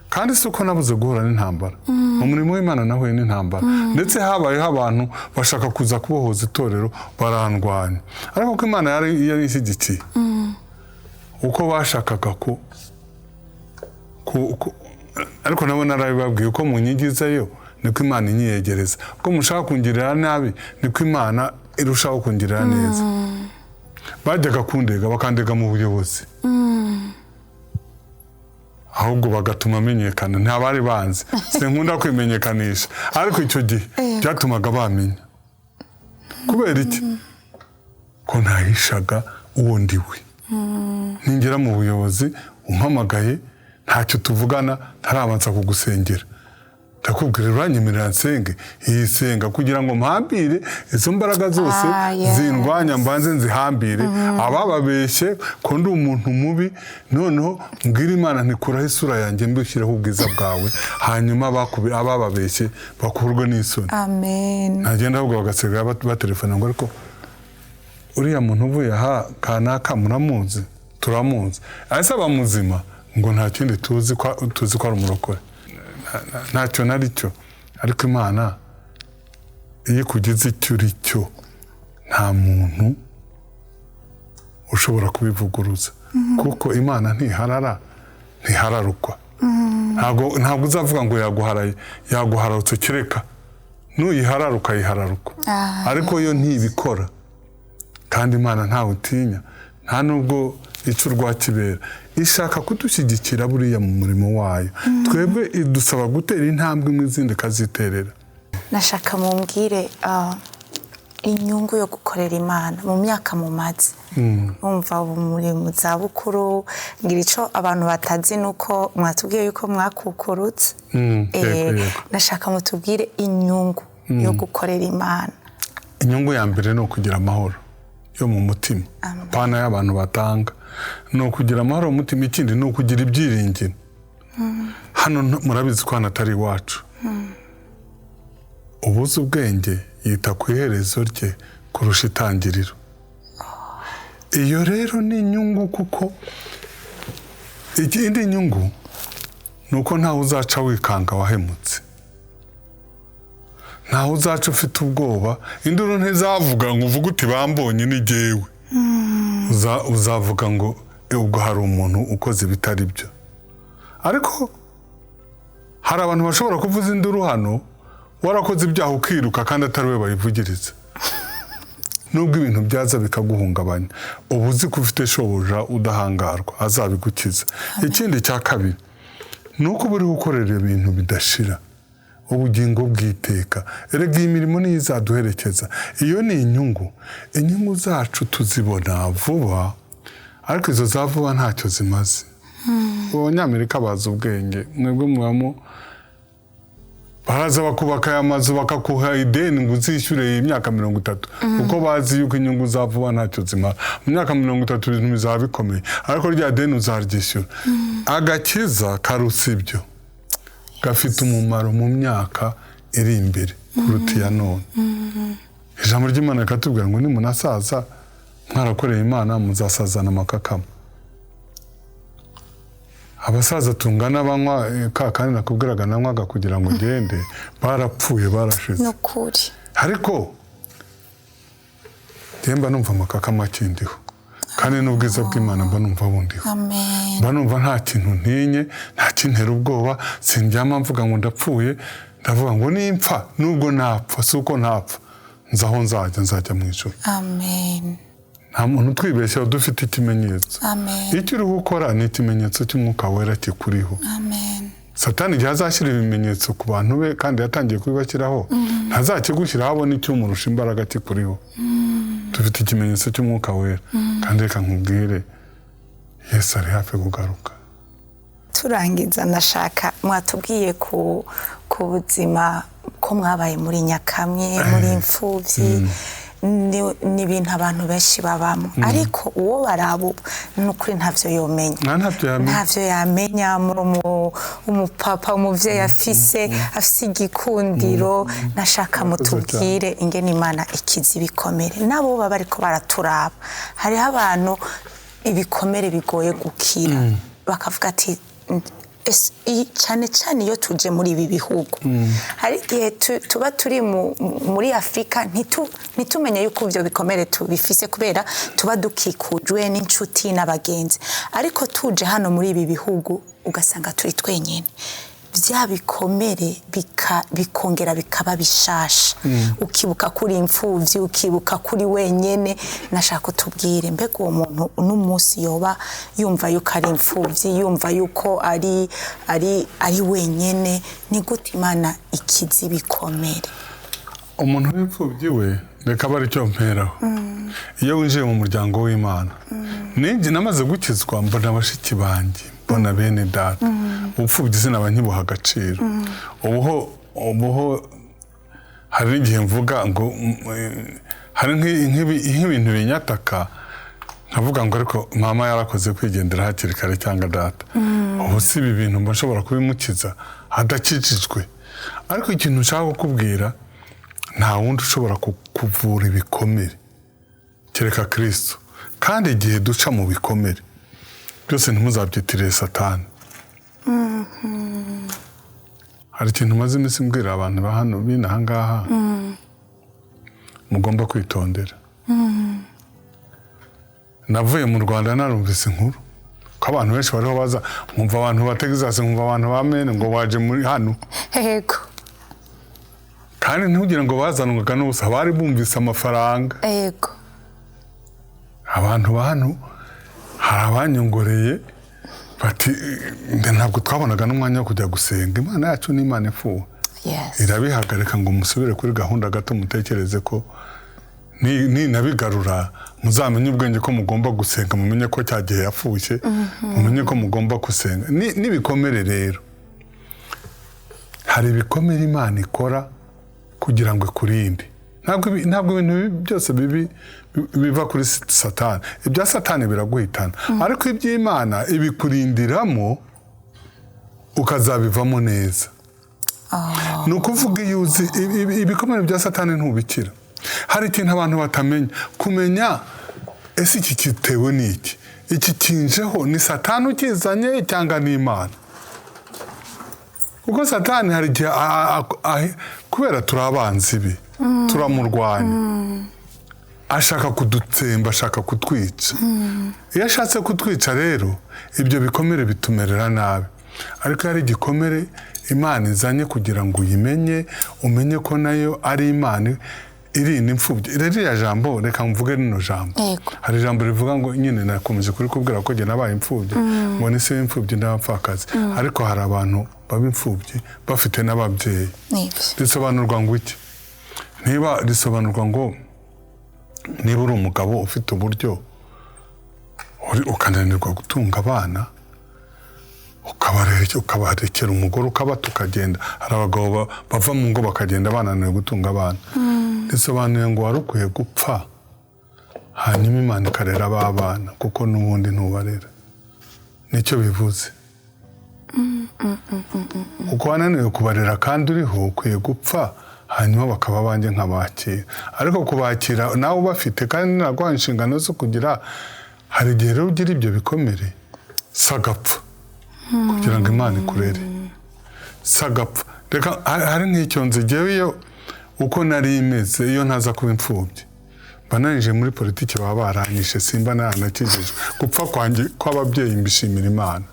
kandi si uko nabuze guhura n'intambara mu murimo w'Imana nahuye n'intambara ndetse habayeho abantu bashaka kuza kubohoza itorero barandwanya ariko ko Imana yari ishyigikiye uko bashakaga ariko nabo narabibabwiye uko munyigizeyo niko Imana inyiyegereza uko mushaka kungirira nabi niko Imana irushaho kungirira neza bajyaga kundega bakandega mu buyobozi ahubwo bagatuma amenyekana ntabari banzi sinkunda kwimenyekanisha ariko icyo gihe byatumaga bamenya kubera iki ko ntahishaga uwo ndiwe ningera mu buyobozi umpamagaye ntacyo tuvugana ntarabanza kugusengera ndakubwira uranyemerera nsenge iyi senga kugira ngo mpambire izo mbaraga zose zindwanya mbanze nzihambire abababeshye ko ndi umuntu mubi noneho mbwira Imana ntikuraho isura yanjye mbishyiraho ubwiza bwawe hanyuma abababeshye bakurwe n'isoni amen nagenda ahubwo bagasigaye batelefona ngo ariko uriya muntu uvuye aha kanaka muramuzi turamuzi ahise aba muzima ngo nta kindi tuzi ko ari umurokore ntacyo nari cyo ariko Imana iyo ikugize icyo uri cyo nta muntu ushobora kubivuguruza kuko Imana ntihararukwa ntabwo uzavuga ngo yaguhararutse kereka nuyihararuka yihararukwa ariko yo ntibikora kandi Imana ntawe utinya nta nubwo icyo urwakibera ishaka kudushyigikira buriya mu murimo wayo twebwe idusaba gutera intambwe n'izindi kaziterera nashaka mumbwire inyungu yo gukorera Imana mu myaka mumaze umva muri mu zabukuru ngira ico abantu batazi nuko mwatubwiye yuko mwakukurutse nashaka mutubwire inyungu yo gukorera Imana inyungu ya mbere no kugira amahoro yo mu mutima pana y'abantu batanga no kugira amahoro mu mutima ikindi no kugira ibyiringiro hano murabizi ko atari iwacu ubuze ubwenge yita ku iherezo rye kurusha itangiriro iyo rero ni inyungu kuko indi nyungu ni uko ntawe uzaca wikanga wahemutse ntawe uzaca ufite ubwoba induru ntizavuga ngo uvuge uti bambonye ni jyewe uzavuga ngo ubwo hari umuntu ukoze ibitari byo ariko hari abantu bashobora kuvuza induru hano warakoze ibyaha ukiruka kandi atari we bayivugiriza nubwo ibintu byaza bikaguhungabanya uba uzi ko ufite shobuja udahangarwa azabigukiza ikindi cya kabiri ni uko uba uri gukorera ibintu bidashira ubugingo bw'iteka erega iyi mirimo niyo izaduherekeza iyo ni inyungu zacu tuzibona vuba ariko izo za vuba ntacyo zimaze abanyamerika bazi ubwenge mwebwe mubamo baraza bakubaka aya mazu bakakuha ideni ngo uzishyure imyaka 30 kuko bazi yuko inyungu zavuba ntacyo zimara mu myaka 30 ibintu bizaba bikomeye ariko rya deni uzaryishyura agakiza karutse ibyo gafite umumaro mu myaka iri imbere kuruta iya none ijambo ry'Imana rikatubwira ngo nimunasaza mwarakoreye Imana muzasazana amakakama abasaza tungana banywa kandi nakubwiraga nanywaga kugira ngo ugende barapfuye barashize nukuri ariko temba numva amakakama akindiho kandi n'ubwiza bw'Imana mba numva bundiho amen mba numva nta kintu ntinye nta kintera ubwoba sindyama mvuga ngo ndapfuye ndavuga ngo nimpfa nubwo napfa suko ntapfa nzaho nzajya mu ijuru amen nta muntu twibeshya dufite ikimenyetso amen icyo uri gukora ni ikimenyetso cy'umwuka wera kikuriho amen Satani igihe azashyira ibimenyetso ku bantu be kandi yatangiye kubibashyiraho ntazakigushyiraho abona icyo umurusha imbaraga kikuriho dufite ikimenyetso cy'umwuka wera kandi reka nkubwire Yesu ari hafi kugaruka turangiza nashaka mwatubwiye ku buzima ko mwabaye muri nyakamwe muri imfuvyi ni ibintu abantu benshi babamo ariko uwo barabo n'ukuri ntavyo yomenya ntavyo yamenya umupapa umuvyeyi afise igikundiro nashaka mutubwire ingene Imana ikiza ibikomere nabo baba ariko baraturaba hariho abantu ibikomere bigoye gukira bakavuga ati cyane cyane iyo tuje muri ibi bihugu hari igihe tuba turi muri Afrika ntitumenye yuko ivyo bikomere tubifise kubera tuba dukikujwe n'inshuti n'abagenzi ariko tuje hano muri ibi bihugu ugasanga turi twenyene vya bikomere bikongera bikaba bishasha ukibuka kuri imfuvyi ukibuka kuri wenyene nashaka utubwire mbega uwo muntu n'umunsi yoba yumva yuko ari imfuvyi yumva yuko ari wenyene ni gute Imana ikiza ibikomere umuntu w'imfuvyi we reka bari cyo mperaho iyo winjiye mu muryango w'Imana ninjye namaze gukizwa mbona abashiki banjye mbona bene data ubupfubyi sinabanyibuha agaciro ubuho hari igihe mvuga ngo hari nk'ibintu binyataka nkavuga ngo ariko mama yarakoze kwigendera hakiri kare cyangwa data ubu si ibi bintu mba nshobora kubimukiza adakijijwe ariko ikintu nshaka kukubwira nta wundi ushobora kuvura ibikomere kereka Kristo kandi igihe duca mu bikomere byose ntimuzabyitire Satani hari ikintu maze iminsi mbwira abantu ba hano binaha ngaha mugomba kwitondera navuye mu Rwanda narumvise inkuru ko abantu benshi bariho baza nkumva abantu ba Texas nkumva abantu ba Maine ngo waje muri hano yego kandi ntugira ngo bazanwaga n'ubusa bari bumvise amafaranga yego abantu ba hano hari abanyongoreye bati ntabwo twabonaga n'umwanya wo kujya gusenga Imana yacu ni Imana ifuwe irabihagarika ngo musubire kuri gahunda gato mutekereze ko ni nabigarura muzamenye ubwenge ko mugomba gusenga mumenye ko cyagiye yafuye mumenye ko mugomba gusenga nibikomere rero hari ibikomere Imana ikora kugira ngo ikurinde ntabwo ibintu byose biva kuri Satani ibya Satani biraguhitana ariko iby'Imana ibikurindiramo ukazabivamo neza ni ukuvuga iyo uzi ibikomere bya Satani ntubikira hari ikintu abantu batamenya kumenya ese iki kitewe n'iki iki kinjeho ni Satani ukizanye cyangwa ni Imana kuko Satani hari igihe kubera turi abanzi be turamurwanya ashaka kudutsemba ashaka kutwica iyo ashatse kutwica rero ibyo bikomere bitumerera nabi ariko hari igikomere Imana izanye kugira ngo uyimenye umenye ko nayo ari Imana irinda imfubyi ririya jambo reka mvuge rino jambo hari ijambo rivuga ngo nyine nakomeje kuri kubwira ko jye nabaye imfubyi ngo ni se imfubyi n'abapfakazi ariko hari abantu baba imfubyi bafite n'ababyeyi risobanurwa ngo iki niba risobanurwa ngo niba uri umugabo ufite uburyo ukananirwa gutunga abana ukabarekera umugore ukabata ukagenda. Hari abagabo bava mu ngo bakagenda bananiwe gutunga abana. Bisobanuye ngo wari ukwiye gupfa hanyuma Imana ikarera abana kuko n'ubundi ntubarera. Nicyo bivuze. Uko wananiwe kubarera kandi uriho ukwiye gupfa hanyuma bakaba banjye nk'abakira. Ariko kubakira nawe ubafite kandi naguha inshingano zo kugira, hari igihe rero ugira ibyo bikomere sagapfa kugira ngo Imana ikurere. Sagapfa. Reka hari nk'icyo nzigewe iyo uko nari imeze iyo ntaza kuba imfubyi. Bananije muri politiki baba baranyishe simba naranakijijwe. Gupfa kwanjye kw'ababyeyi mbishimira Imana.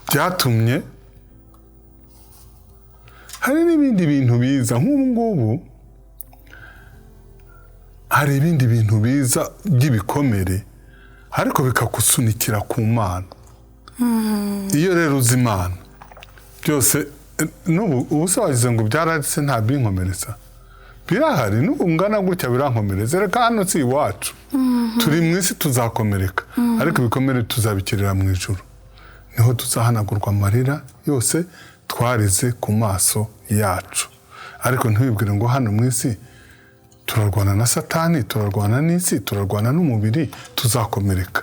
Byatumye hari n'ibindi bintu biza nk'ubu ngubu, hari ibindi bintu biza by'ibikomere ariko bikagusunikira ku Mana. Iyo rero uzi Imana byose n'ubu ubusabagize ngo byararitse nta binkomeretsa. Birahari n'ubu ngana gutya birankomereza. Reka hano si iwacu. Turi mu isi tuzakomereka ariko ibikomere tuzabikirira mu ijuru. Niho tuzahanagurwa amarira yose twarize ku maso yacu. Ariko ntibibwire ngo hano mu isi turarwana na Satani, turarwana n'isi, turarwana n'umubiri, tuzakomereka.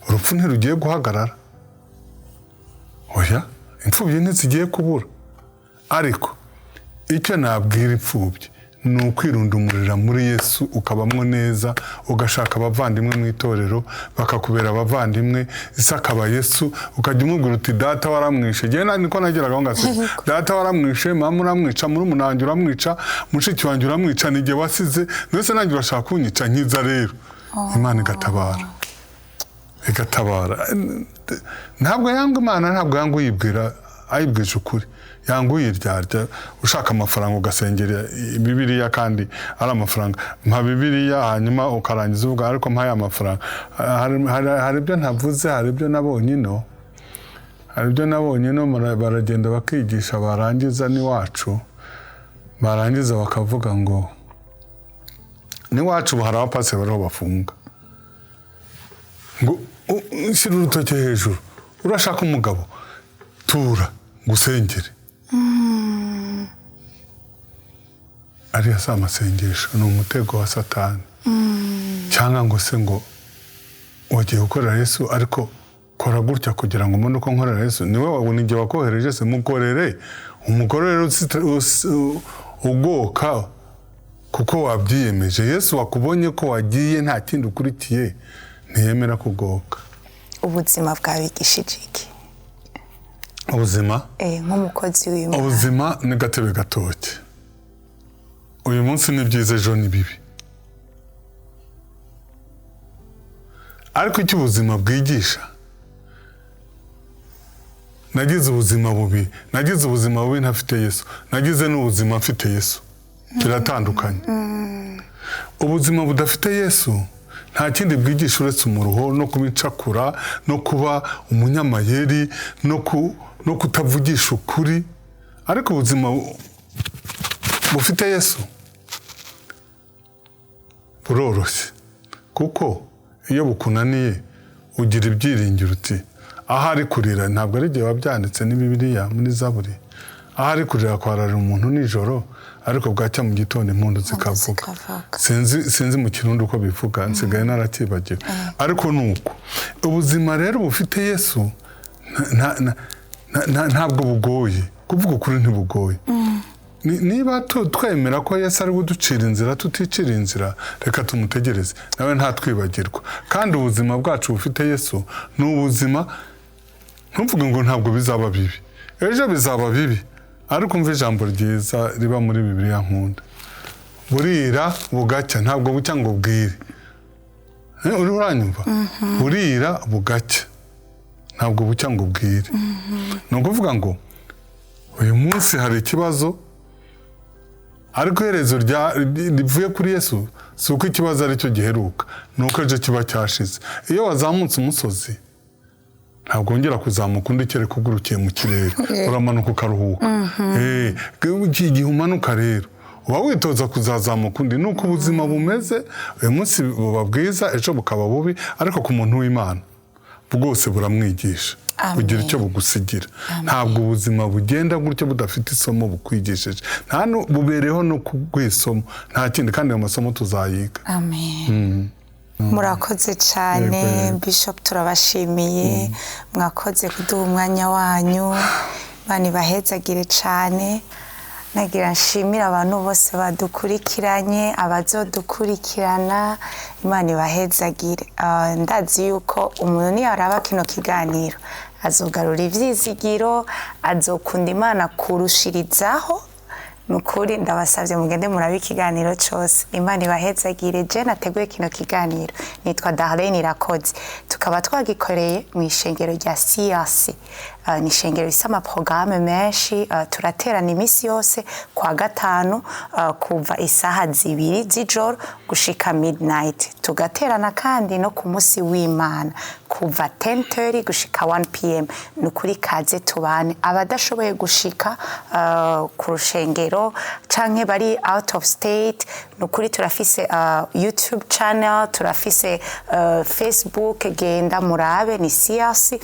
Urupfu ntirugiye guhagarara. Oya, imfubyi ntizigiye kubura. Ariko icyo nabwira imfubyi ni ukwirundumurira muri Yesu ukabamwo neza, ugashaka abavandimwe mu itorero bakakubera abavandimwe. Isakaba Yesu ukajya umubwira uti data waramwishe. Jye niko nageraga ngase data waramwishe, mama uramwica, murumuna wanjye uramwica, mushiki wanjye uramwica, nige wasize, ndetse nanjye urashaka kunyica. Nkiza rero Imana igatabara. Ntabwo yanga Imana, ntabwo yanga uyibwira ayibwije ukuri. Yanga uyiryarya ushaka amafaranga ugasengera Bibiliya kandi ari amafaranga. Mpa Bibiliya hanyuma ukarangiza uvuga ariko mpa ya mafaranga. Hari ibyo ntavuze, hari ibyo nabonye no. Hari ibyo nabonye no baragenda bakigisha barangiza n'iwacu. Barangiza bakavuga ngo n'iwacu hari abapasiteri bariho bafunga. Ngo shyira urutoki hejuru. Urashaka umugabo tura gusengere. Ariya si amasengesho, ni umutego wa Satani. Cyangwa ngo se ngo wagiye gukorera Yesu ariko kora gutya kugira ngo umuntu uko nkorera Yesu. Niwe wabona igihe wakohereje se mukorere. Umugore rero ugoka kuko wabyiyemeje. Yesu wakubonye ko wagiye nta kindi ukurikiye ntiyemera kugoka. Ubuzima bwabigishije iki? Ubuzima? Nk'umukozi w'Imana. Ubuzima ni gatebe gatoke. Uyu munsi ni byiza, ejo ni bibi. Ariko icyo ubuzima bwigisha, nagize ubuzima bubi. Nagize ubuzima bubi ntafite Yesu. Nagize n'ubuzima mfite Yesu. Biratandukanye. Ubuzima budafite Yesu nta kindi bwigisha uretse umuruho no kuba incakura no kuba umunyamayeri no kutavugisha ukuri. Ariko ubuzima bufite Yesu buroroshye kuko iyo bukunaniye ugira ibyiringiro uti ahari kurira. Ntabwo ari igihe wabyanditse ni Bibiliya muri Zaburi. Ahari kurira kwararira umuntu nijoro ariko bwacya mu gitondo impundu zikavuga. Sinzi mu Kirundi uko bivuga, nsigaye narakibagiwe. Ariko nuko ubuzima rero bufite Yesu ntabwo bugoye. Kuvuga ukuri ntibugoye. Niba twemera ko Yesu ari buducira inzira tuticira inzira, reka tumutegereze nawe ntatwibagirwa. Kandi ubuzima bwacu bufite Yesu ni ubuzima, ntuvuge ngo ntabwo bizaba bibi. Ejo bizaba bibi, ariko umva ijambo ryiza riba muri Bibiliya nkunda. Burira bugacya, ntabwo bucya ngo bwire. Uri uranyumva? Burira bugacya, ntabwo bucya ngo bwire. Ni ukuvuga ngo uyu munsi hari ikibazo, ariko iherezo rivuye kuri Yesu si uko ikibazo ari cyo giheruka, ni uko ejo kiba cyashize. Iyo wazamutse umusozi ntabwo wongera kuzamuka undi kereka ugurukiye mu kirere, uramanuka ukaruhuka. Igihe umanuka rero uba witoza kuzazamuka undi. Nuko ubuzima bumeze, uyu munsi buba bwiza ejo bukaba bubi, ariko ku muntu w'Imana bwose buramwigisha bugira icyo bugusigira ntabwo ubuzima bugenda gutyo budafite isomo bukwigishije nta bubereho no kugwisomo nta kindi kandi ayo masomo tuzayiga amen murakoze cyane Bishop turabashimiye mwakoze kuduha umwanya wanyu bani bahezagire cyane nagira nshimira abantu bose badukurikiranye abazodukurikirana Imana ibahezagire ndazi yuko umuntu niyo araba kino kiganiro azogarura ivyizigiro azokunda Imana kurushirizaho nukuri ndabasavye mugende murabe ikiganiro cyose Imana ibahezagire je nateguye kino kiganiro nitwa Darlene Irakoze tukaba twagikoreye mu ishengero rya CRC ni ishengero risa amaprograme menshi turaterana imisi yose kwa gatanu kuva isaha 2 z'ijoro gushika midnight tugaterana kandi no ku musi w'Imana kuva 10:30 gushika 1 pm nukuri kaze tubane abadashoboye gushika ku rushengero canke bari out of state nukuri turafise YouTube channel turafise Facebook genda murabe ni CRC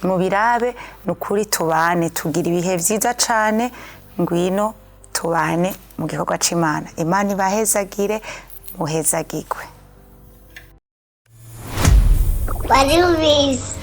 mubirabe nukuri tubane tugira ibihe vyiza cane ngwino tubane mu gikorwa c'Imana Imana ibahezagire muhezagirwe Kubivuguruza